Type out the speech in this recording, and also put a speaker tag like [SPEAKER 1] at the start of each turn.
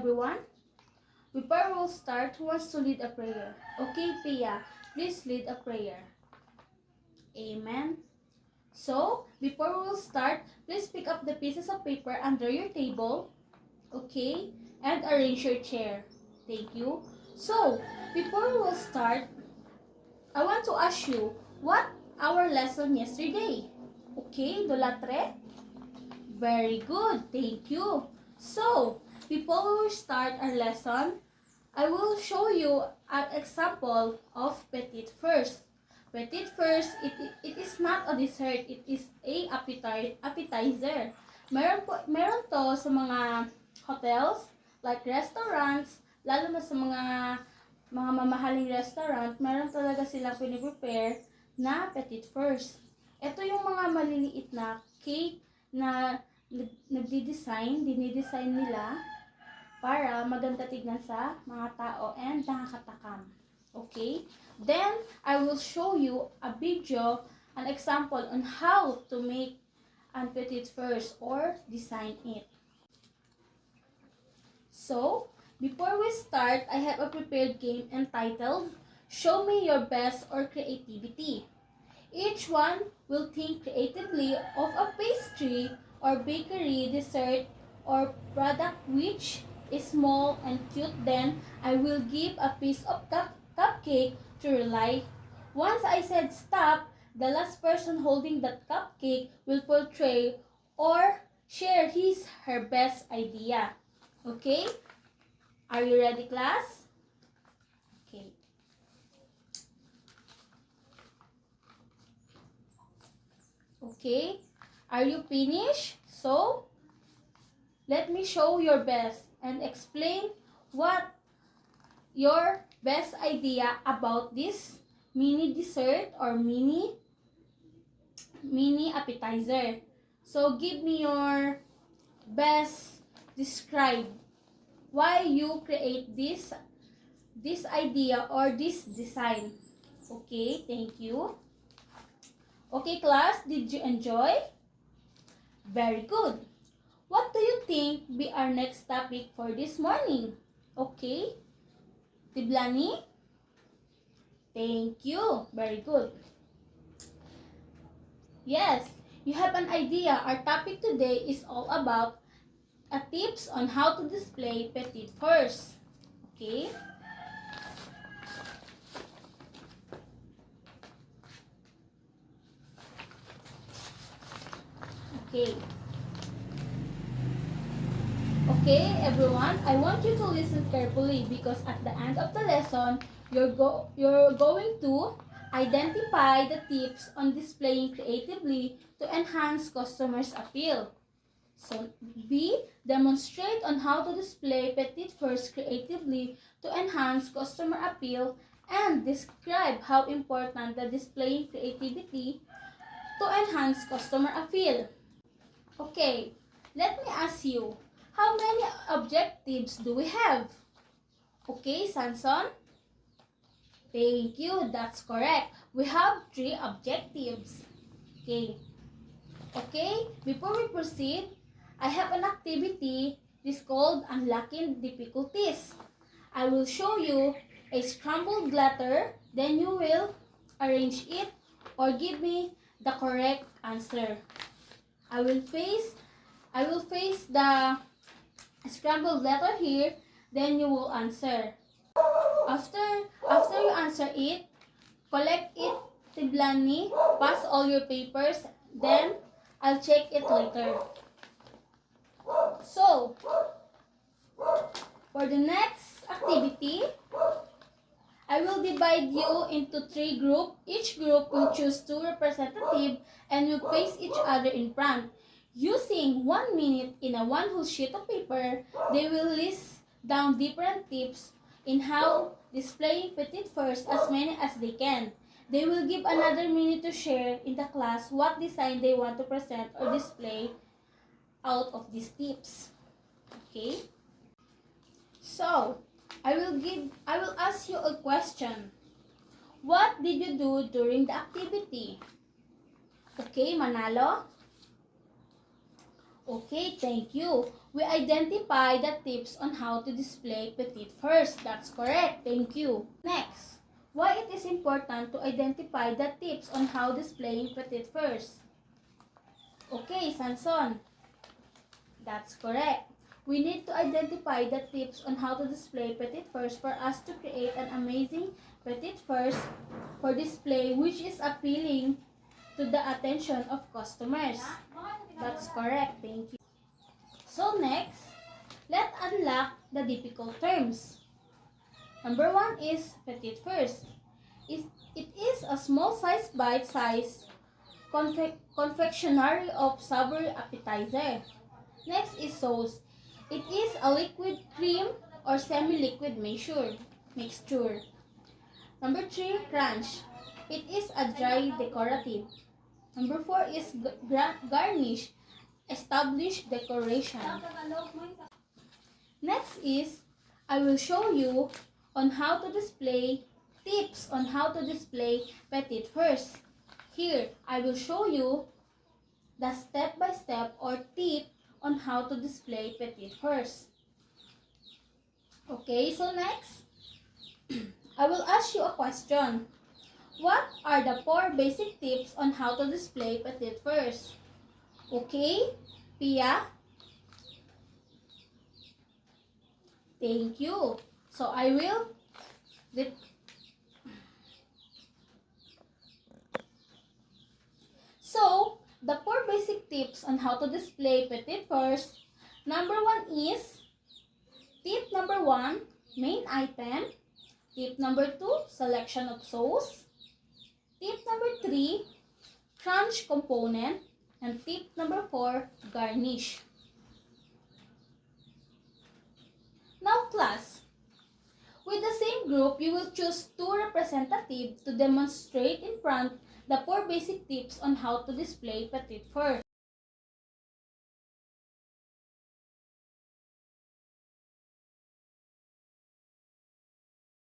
[SPEAKER 1] everyone? Before we'll start, who wants to lead a prayer? Okay, Pia, please lead a prayer. Amen. So, before we will start, please pick up the pieces of paper under your table, okay, and arrange your chair. Thank you. So, before we will start, I want to ask you, what our lesson yesterday? Okay, Dolatre? Very good, thank you. So, before we start our lesson, I will show you an example of petit first. Petit first, it is not a dessert, it is a appetizer. Meron to sa mga hotels, like restaurants, lalo na sa mga mamahaling restaurant, meron talaga silang piniprepare na petit first. Ito yung mga maliliit na cake na dinidesign nila para maganda tignan sa mga tao and nakakatakam. Okay? Then, I will show you a video, an example on how to make an petit first or design it. So, before we start, I have a prepared game entitled Show Me Your Best or Creativity. Each one will think creatively of a pastry or bakery, dessert, or product which is small and cute. Then I will give a piece of cupcake to rely. Once I said stop, the last person holding that cupcake will portray or share her best idea. Okay? Are you ready, class? Okay. Okay, are you finished? So, let me show your best and explain what your best idea about this mini dessert or mini appetizer. So, give me your best, describe why you create this idea or this design. Okay, thank you. Okay, class, did you enjoy? Very good. What do you think be our next topic for this morning? Okay, Tiblani? Thank you. Very good. Yes, you have an idea. Our topic today is all about tips on how to display petit first. Okay? Okay, everyone, I want you to listen carefully because at the end of the lesson, you're going to identify the tips on displaying creatively to enhance customers' appeal. So, B, demonstrate on how to display petit first creatively to enhance customer appeal and describe how important the displaying creativity to enhance customer appeal. Okay, let me ask you, how many objectives do we have? Okay, Sanson? Thank you, that's correct. We have 3 objectives. Okay. Okay, before we proceed, I have an activity. This is called Unlocking Difficulties. I will show you a scrambled letter, then you will arrange it or give me the correct answer. I will face the scrambled letter here, then you will answer. After you answer it, collect it, Tiblani, pass all your papers, then I'll check it later. So, for the next activity, I will divide you into 3 groups. Each group will choose 2 representatives and will face each other in front. Using 1 minute in a 1 whole sheet of paper, they will list down different tips in how displaying petit first, as many as they can. They will give another minute to share in the class what design they want to present or display out of these tips. Okay? So, I will ask you a question. What did you do during the activity? Okay, Manalo? Okay, thank you. we identify the tips on how to display petite first. That's correct. Thank you. Next, why it is important to identify the tips on how displaying petite first? Okay, Sanson. That's correct. We need to identify the tips on how to display petite first for us to create an amazing petite first for display which is appealing to the attention of customers. That's correct. Thank you. So next, let's unlock the difficult terms. Number 1 is petite first. It is a small size bite-sized confectionery of savory appetizer. Next is sauce. It is a liquid cream or semi-liquid mixture. Number 3, crunch. It is a dry decorative. Number 4 is garnish, established decoration. Next is, I will show you on how to display tips on how to display petite first. Here, I will show you the step-by-step or tip on how to display petite first. Okay, so next, I will ask you a question. What are the 4 basic tips on how to display petite first? Okay, Pia? Thank you. So I will So, the 4 basic tips on how to display petite first. Number 1 is, tip number 1, main item. Tip number 2, selection of sauce. Tip number 3, crunch component. And tip number 4, garnish. Now class, with the same group, you will choose 2 representatives to demonstrate in front the 4 basic tips on how to display petite first.